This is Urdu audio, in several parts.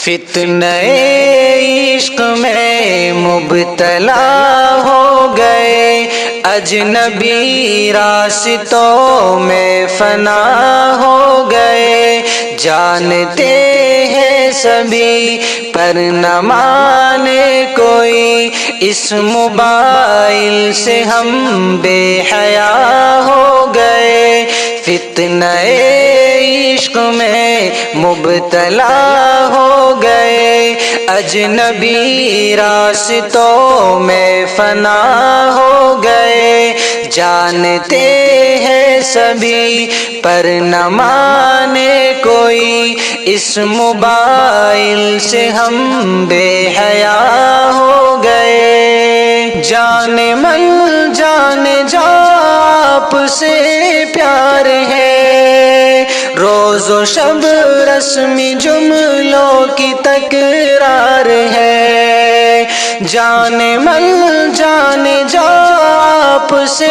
فتنہ عشق میں مبتلا ہو گئے، اجنبی راستوں میں فنا ہو گئے، جانتے ہیں سبھی پر نہ مانے کوئی، اس موبائل سے ہم بے حیا ہو گئے، فتنہ عشق میں مبتلا ہو گئے، اجنبی راستوں میں فنا ہو گئے، جانتے ہیں سبھی پر نہ مانے کوئی، اس موبائل سے ہم بے حیا ہو گئے، جان من جان جا آپ سے پیار ہے، روز و شب رسمی جملوں کی تکرار ہے، جان من جان جا آپ سے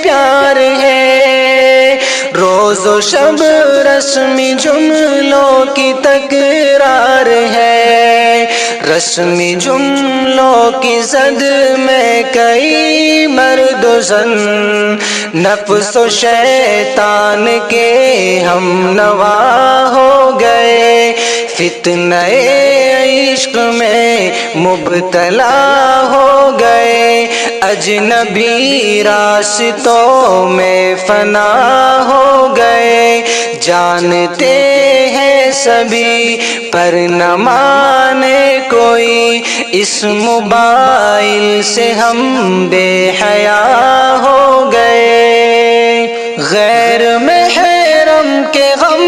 پیار ہے، روز و شب رسمی جملوں کی تکرار ہے، رسمی جملوں کی زد میں کئی مرد و زن، نفس و شیطان کے ہم نوا ہو گئے، فتنہ عشق میں مبتلا ہو گئے، اجنبی راستوں میں فنا ہو گئے، جانتے ہیں سبھی پر نہ مانے کوئی، اس موبائل سے ہم بے حیا ہو گئے، غیر محرم کے غم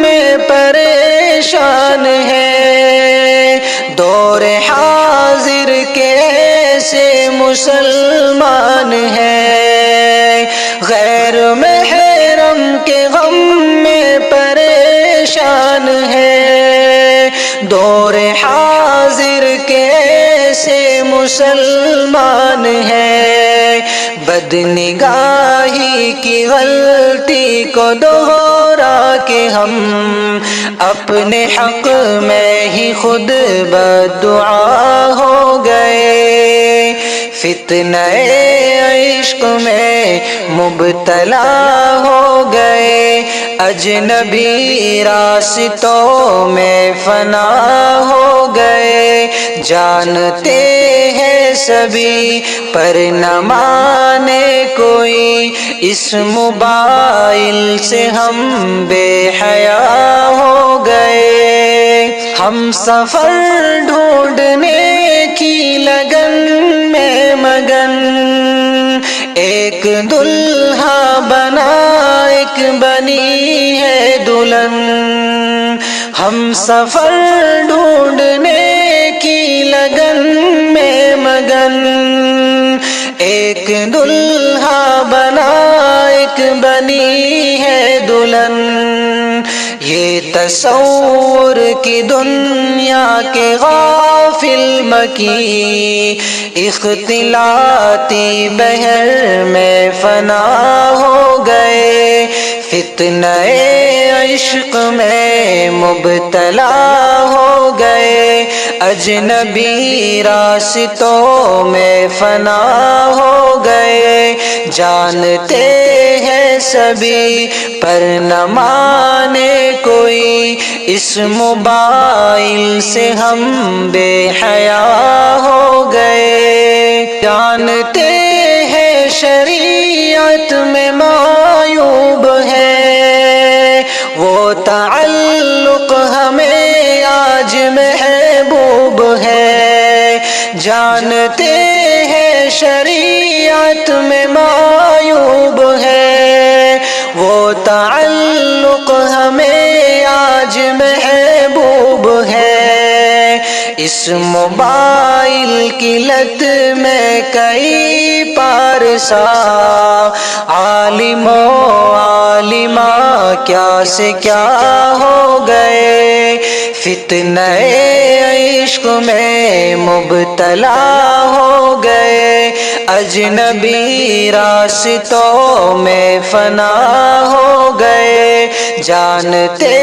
میں پریشان ہے، دور حاضر کے ایسے مسلمان ہیں، غیر محرم کے غم میں پریشان ہے، دور حاضر کے ایسے مسلمان ہیں، بد نگاہی کی غلطی کو دوہرا کے ہم اپنے حق میں ہی خود بددعا ہو گئے، فتنہ عشق میں مبتلا ہو گئے، اجنبی راستوں میں فنا ہو گئے، جانتے ہیں سبھی پر نہ مانے کوئی، اس موبائل سے ہم بے حیا ہو گئے، ہم سفر ڈھونڈنے کی لگن میں مگن، ایک دلہا بنا ایک بنی ہے دلہن، ہم سفر ڈھونڈنے کی لگن میں مگن، ایک دلہا بنا ایک بنی ہے دلہن، یہ تصور کی دنیا کے غافل مکی، اختلاطی بحر میں فنا ہو گئے، فتنہ عشق میں مبتلا ہو گئے، اجنبی راستوں میں فنا ہو گئے، جانتے ہیں سبھی پر نہ مانے کوئی، اس موبائل سے ہم بے حیا ہو گئے، جانتے ہیں شریعت میں معیوب ہے، وہ تعلق ہمیں آج محبوب ہے، جانتے ہیں شریعت میں معیوب ہے، وہ تعلق ہمیں آج محبوب ہے، اس موبائل کی لت میں کئی پارسا، عالم و عالمہ کیا سے کیا ہو گئے، فتنہ عشق میں مبتلا ہو گئے، اجنبی راستوں میں فنا ہو گئے، جانتے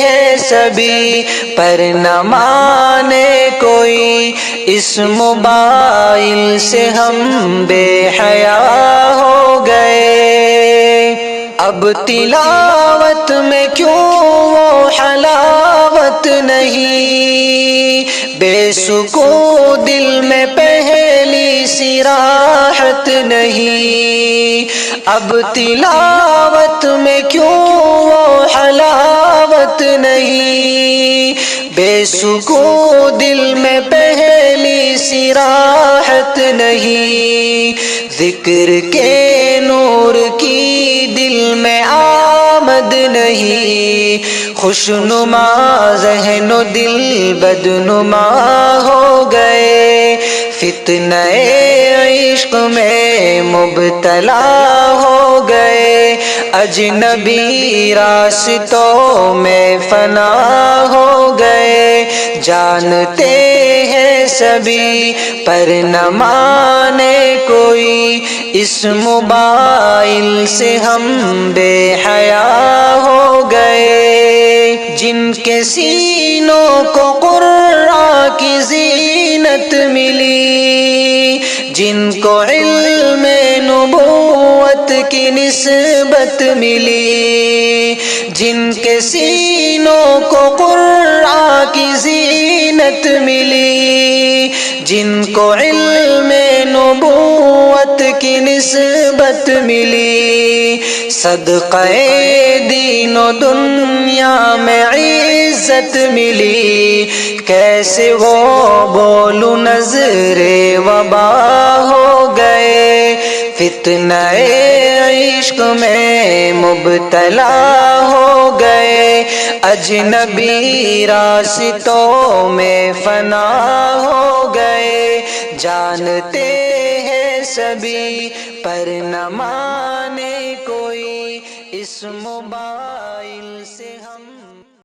ہیں سبھی پر نہ مانے کوئی، اس موبائل سے ہم بے حیا ہو گئے، اب تلاوت میں کیوں وہ حلاوت نہیں، بے سکون دل میں پہلی سی راحت نہیں، اب تلاوت میں کیوں وہ حلاوت نہیں، بے سکون دل میں پہلی سی راحت نہیں، ذکر کے نور کی دل میں آمد نہیں، خوشنما ذہن و دل بدنما ہو گئے، فتنہ عشق میں مبتلا ہو گئے، اجنبی راستوں میں فنا ہو گئے، جانتے ہیں سبھی پر نہ مانے کوئی، اس موبائل سے ہم بے حیا ہو گئے، جن کے سینوں کو قرآن کی زینت ملی، جن کو علم نبوت کی نسبت ملی، جن کے سینوں کو قرآن کی زینت ملی، جن کو علم نبوت کی نسبت ملی، صدقہ دین و دنیا میں عزت ملی، کیسے وہ بولو نظر وبا ہو گئے، فتنہ عشق میں مبتلا ہو گئے، اجنبی راستوں میں فنا ہو گئے، جانتے ہیں سبھی پر نہ مانے کوئی، اس موبائل سے ہم